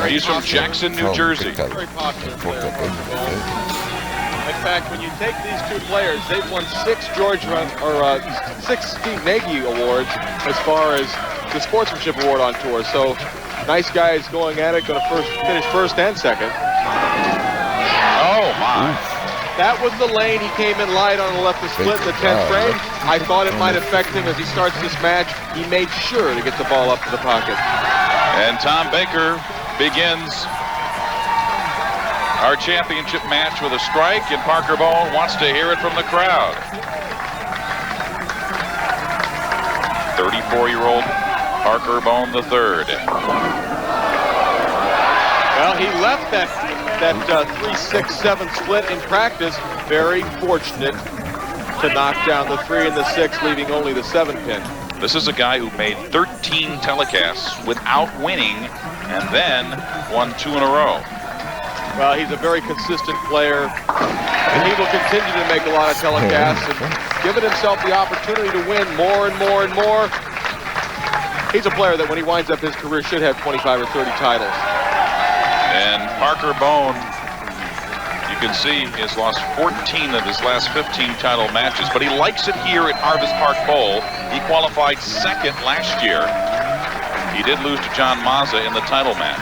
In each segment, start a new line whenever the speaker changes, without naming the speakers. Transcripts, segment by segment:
He's from Jackson, New Jersey.
Very popular player. In fact, when you take these two players, they've won 6 Steve Nagy awards as far as the sportsmanship award on tour. So nice guys going at it, going to finish first and second.
Oh my.
That was the lane. He came in light on the left to split in the 10th frame. I thought it might affect him as he starts this match. He made sure to get the ball up to the pocket.
And Tom Baker begins our championship match with a strike, and Parker Bohn wants to hear it from the crowd. 34-year-old Parker Bohn III.
Well, he left that 3-6-7 split in practice. Very fortunate to knock down the 3 and the 6, leaving only the 7 pin.
This is a guy who made 13 telecasts without winning and then won 2 in a row.
Well, he's a very consistent player, and he will continue to make a lot of telecasts and giving himself the opportunity to win more and more and more. He's a player that when he winds up his career should have 25 or 30 titles.
And Parker Bohn, you can see he has lost 14 of his last 15 title matches, but he likes it here at Harvest Park Bowl. He qualified second last year. He did lose to John Mazza in the title match.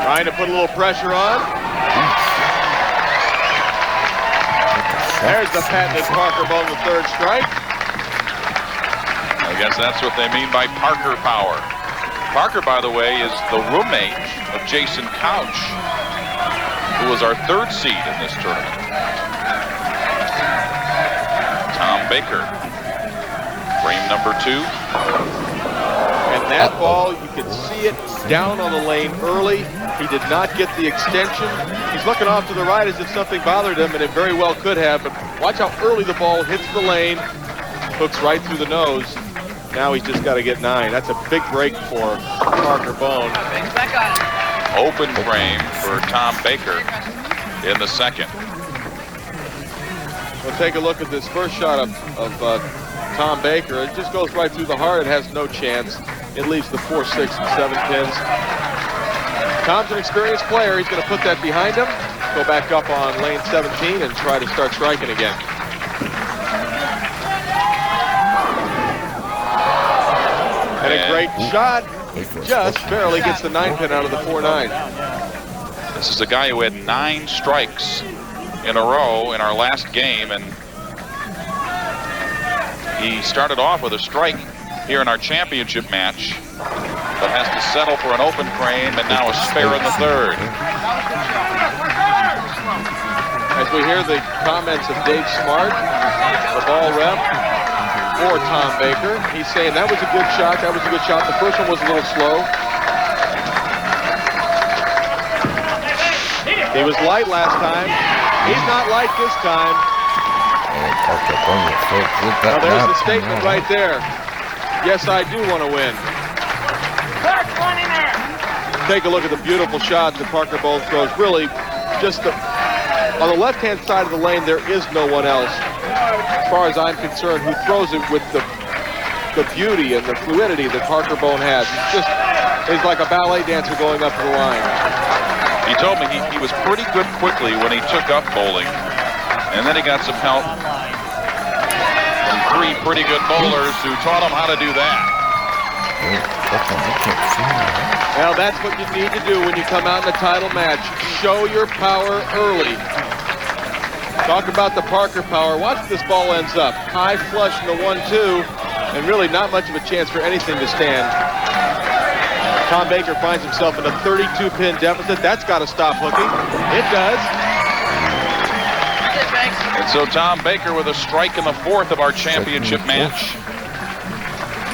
Trying to put a little pressure on. There's the patented Parker Bohn, the 3rd strike.
I guess that's what they mean by Parker power. Parker, by the way, is the roommate of Jason Couch, who was our 3rd seed in this tournament. Tom Baker, frame number 2.
And that ball, you can see it down on the lane early. He did not get the extension. He's looking off to the right as if something bothered him, and it very well could have, but watch how early the ball hits the lane, hooks right through the nose. Now he's just got to get 9. That's a big break for Parker Bohn.
Open frame for Tom Baker in the 2nd.
We'll take a look at this first shot of Tom Baker. It just goes right through the heart. It has no chance. It leaves the 4, 6, and 7 pins. Tom's an experienced player. He's going to put that behind him, go back up on lane 17, and try to start striking again. And a great shot. Just barely gets the 9 pin out of the 4-9.
This is a guy who had 9 strikes in a row in our last game, and he started off with a strike here in our championship match, but has to settle for an open frame and now a spare in the 3rd.
As we hear the comments of Dave Smart, the ball rep for Tom Baker, he's saying that was a good shot, that was a good shot. The first one was a little slow. He was light last time. He's not light this time. Now there's the statement right there. Yes, I do want to win. Take a look at the beautiful shot that Parker Bohn throws. Really, just on the left-hand side of the lane, there is no one else, as far as I'm concerned, who throws it with the beauty and the fluidity that Parker Bohn has. He's like a ballet dancer going up the line.
He told me he was pretty good quickly when he took up bowling, and then he got some help from 3 pretty good bowlers who taught him how to do that.
Well, that's what you need to do when you come out in a title match. Show your power early. Talk about the Parker power. Watch where this ball ends up. High flush in the 1-2, and really not much of a chance for anything to stand. Tom Baker finds himself in a 32-pin deficit. That's got to stop hooking. It does.
And so Tom Baker with a strike in the 4th of our championship match.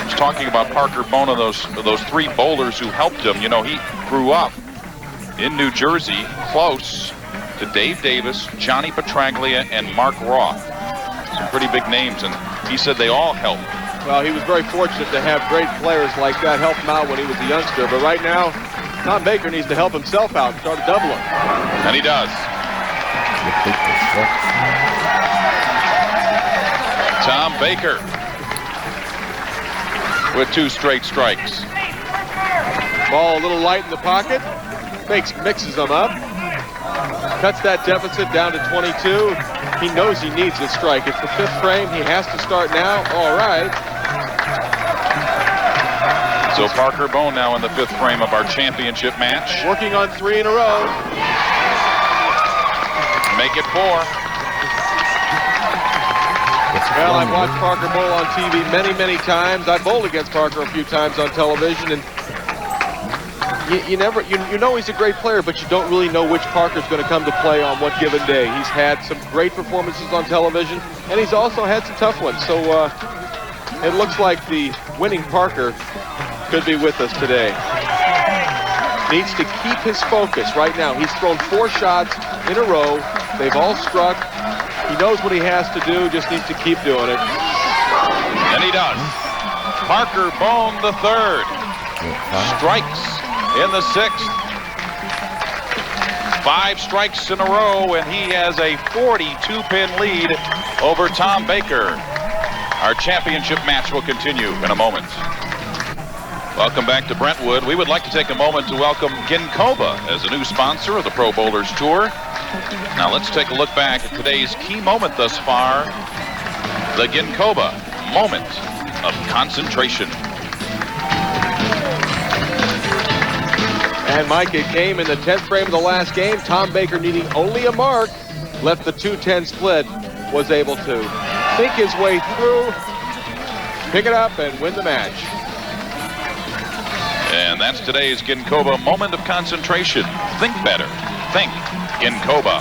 He's talking about Parker Bohn and those 3 bowlers who helped him. You know, he grew up in New Jersey, close to Dave Davis, Johnny Petraglia, and Mark Roth. Some pretty big names, and he said they all helped.
Well, he was very fortunate to have great players like that help him out when he was a youngster. But right now, Tom Baker needs to help himself out and start a doubler.
And he does. Tom Baker with 2 straight strikes.
Ball a little light in the pocket. Mixes them up. Cuts that deficit down to 22. He knows he needs a strike. It's the 5th frame. He has to start now. All right.
So Parker Bohn now in the 5th frame of our championship match.
Working on 3 in a row.
Make it 4.
Well, I've watched Parker bowl on TV many, many times. I've bowled against Parker a few times on television, and you know he's a great player, but you don't really know which Parker's going to come to play on what given day. He's had some great performances on television, and he's also had some tough ones. So it looks like the winning Parker could be with us today. Needs to keep his focus right now. He's thrown 4 shots in a row. They've all struck. He knows what he has to do, just needs to keep doing it.
And he does. Parker Bohn the 3rd. Strikes in the 6th. 5 strikes in a row, and he has a 42-pin lead over Tom Baker. Our championship match will continue in a moment. Welcome back to Brentwood. We would like to take a moment to welcome Ginkoba as a new sponsor of the Pro Bowlers Tour. Now let's take a look back at today's key moment thus far. The Ginkoba moment of concentration.
And Mike, it came in the 10th frame of the last game. Tom Baker, needing only a mark, left the 2-10 split, was able to think his way through, pick it up, and win the match.
And that's today's Ginkoba moment of concentration. Think better. Think Ginkoba.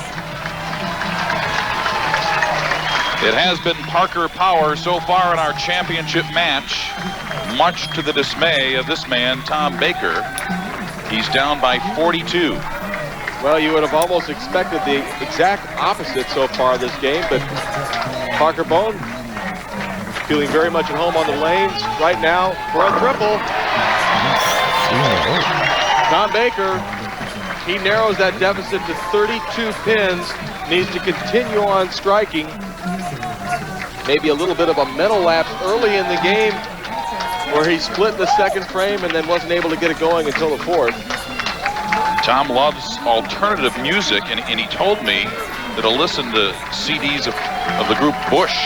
It has been Parker Power so far in our championship match, much to the dismay of this man, Tom Baker. He's down by 42.
Well, you would have almost expected the exact opposite so far this game, but Parker Bohn feeling very much at home on the lanes right now for a triple. Tom Baker, he narrows that deficit to 32 pins, needs to continue on striking. Maybe a little bit of a mental lapse early in the game where he split the 2nd frame and then wasn't able to get it going until the 4th.
Tom loves alternative music, and he told me that he'll listen to CDs of the group Bush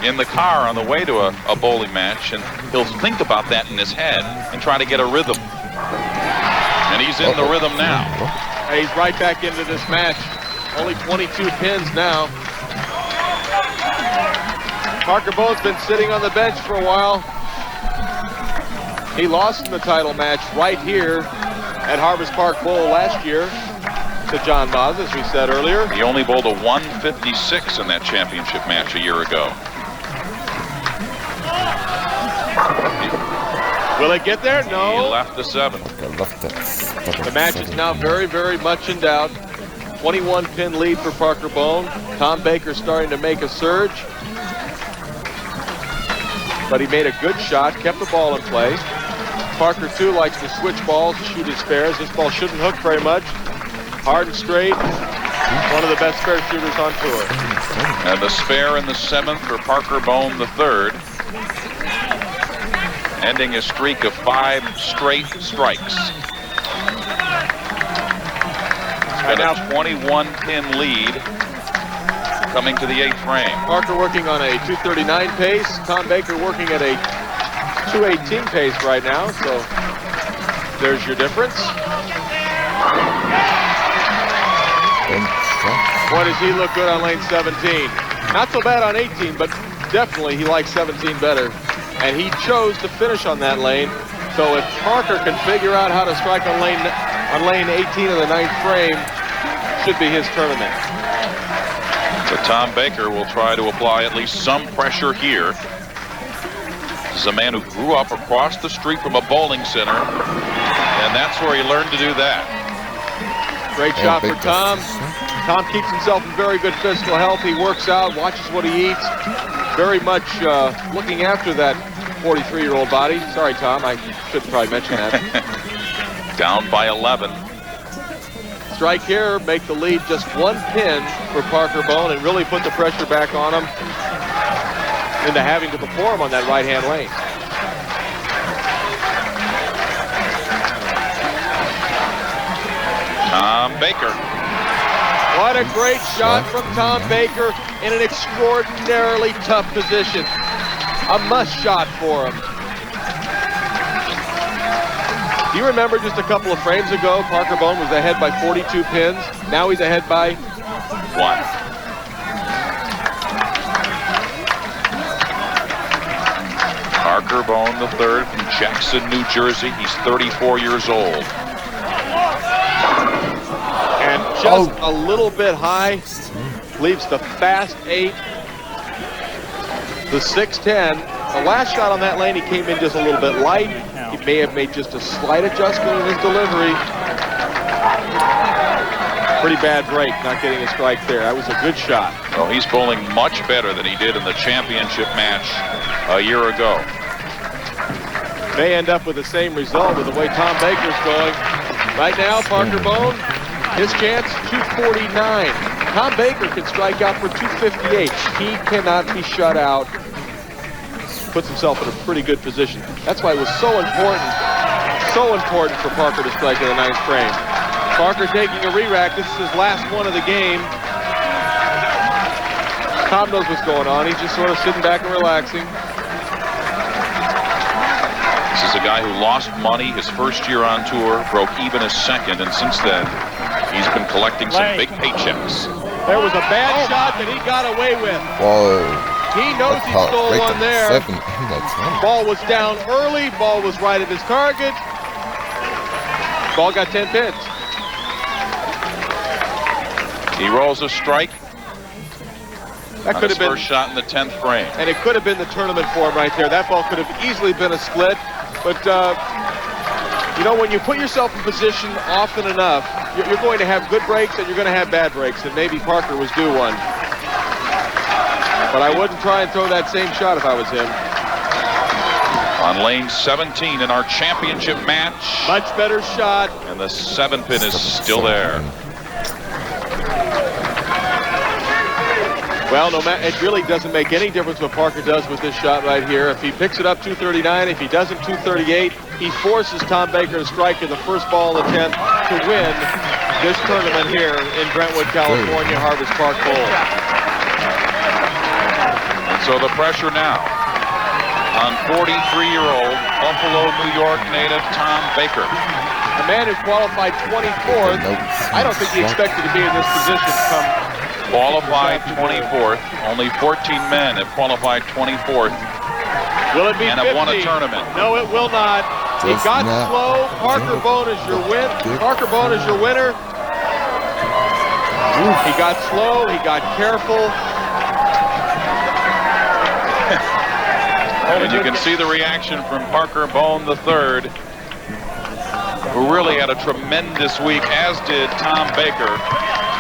in the car on the way to a bowling match, and he'll think about that in his head and try to get a rhythm. And he's in the rhythm now.
He's right back into this match. Only 22 pins now. Parker Bohn's been sitting on the bench for a while. He lost in the title match right here at Harvest Park Bowl last year to John Boz, as we said earlier.
He only bowled a 156 in that championship match a year ago.
Will it get there? No.
He left the 7.
The match is now very, very much in doubt. 21-pin lead for Parker Bohn. Tom Baker starting to make a surge. But he made a good shot, kept the ball in play. Parker, too, likes to switch balls to shoot his spares. This ball shouldn't hook very much. Hard and straight. One of the best spare shooters on tour.
And the spare in the 7th for Parker Bohn the 3rd. Ending a streak of 5 straight strikes. Got a 21-pin lead coming to the 8th frame.
Parker working on a 239 pace. Tom Baker working at a 218 pace right now, so there's your difference. Boy, does he look good on lane 17. Not so bad on 18, but definitely he likes 17 better. And he chose to finish on that lane. So if Parker can figure out how to strike on lane 18 of the 9th frame, should be his tournament.
So Tom Baker will try to apply at least some pressure here. This is a man who grew up across the street from a bowling center, and that's where he learned to do that.
Great shot for Tom. Tom keeps himself in very good physical health. He works out, watches what he eats. Very much looking after that 43-year-old body. Sorry, Tom, I should probably mention that.
Down by 11.
Strike here, make the lead just 1 pin for Parker Bohn and really put the pressure back on him into having to perform on that right-hand lane.
Baker.
What a great shot from Tom Baker in an extraordinarily tough position. A must shot for him. Do you remember just a couple of frames ago, Parker Bohn was ahead by 42 pins. Now he's ahead by
1. Parker Bohn III from Jackson, New Jersey. He's 34 years old.
And just a little bit high, leaves the fast 8, the 6'10". The last shot on that lane, he came in just a little bit light. He may have made just a slight adjustment in his delivery. Pretty bad break, not getting a strike there. That was a good shot.
Well, he's bowling much better than he did in the championship match a year ago.
May end up with the same result with the way Tom Baker's going. Right now, Parker Bohn, his chance, 249. Tom Baker can strike out for 258. He cannot be shut out. Puts himself in a pretty good position. That's why it was so important for Parker to strike in the 9th frame. Parker taking a re-rack. This is his last one of the game. Tom knows what's going on. He's just sort of sitting back and relaxing.
This is a guy who lost money his first year on tour, broke even his second, and since then, he's been collecting some big paychecks.
There was a bad shot that he got away with.
Whoa.
He knows he stole one there. Ball was down early. Ball was right at his target. Ball got 10 pins.
He rolls a strike.
That could have been
first shot in the 10th frame.
And it could have been the tournament for him right there. That ball could have easily been a split. But, you know, when you put yourself in position often enough, you're going to have good breaks and you're going to have bad breaks. And maybe Parker was due one. But I wouldn't try and throw that same shot if I was him.
On lane 17 in our championship match.
Much better shot.
And the 7 pin is still there.
Well, it really doesn't make any difference what Parker does with this shot right here. If he picks it up 239, if he doesn't 238, he forces Tom Baker to strike in the first ball of the 10th to win this tournament here in Brentwood, California, Harvest Park Bowl.
And so the pressure now on 43-year-old Buffalo, New York native Tom Baker.
A man who qualified 24th. I don't think he expected to be in this position come
qualified 24th. Only 14 men have qualified 24th.
Will it be
and
50?
have won a tournament.
No, it will not. It got slow. Parker Bohn is your win. Parker Bohn is your winner. He got slow. He got careful.
And you can see the reaction from Parker Bohn III, who really had a tremendous week, as did Tom Baker.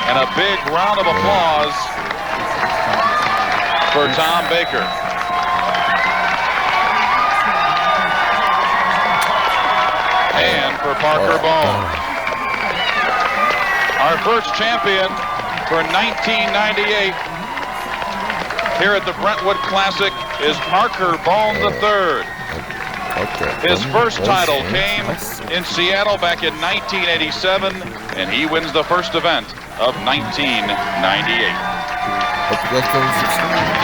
And a big round of applause for Tom Baker. And for Parker Bohn. Our first champion for 1998 here at the Brentwood Classic is Parker Bohn III. His first title came in Seattle back in 1987, and he wins the first event of 1998.
Hope you guys can subscribe.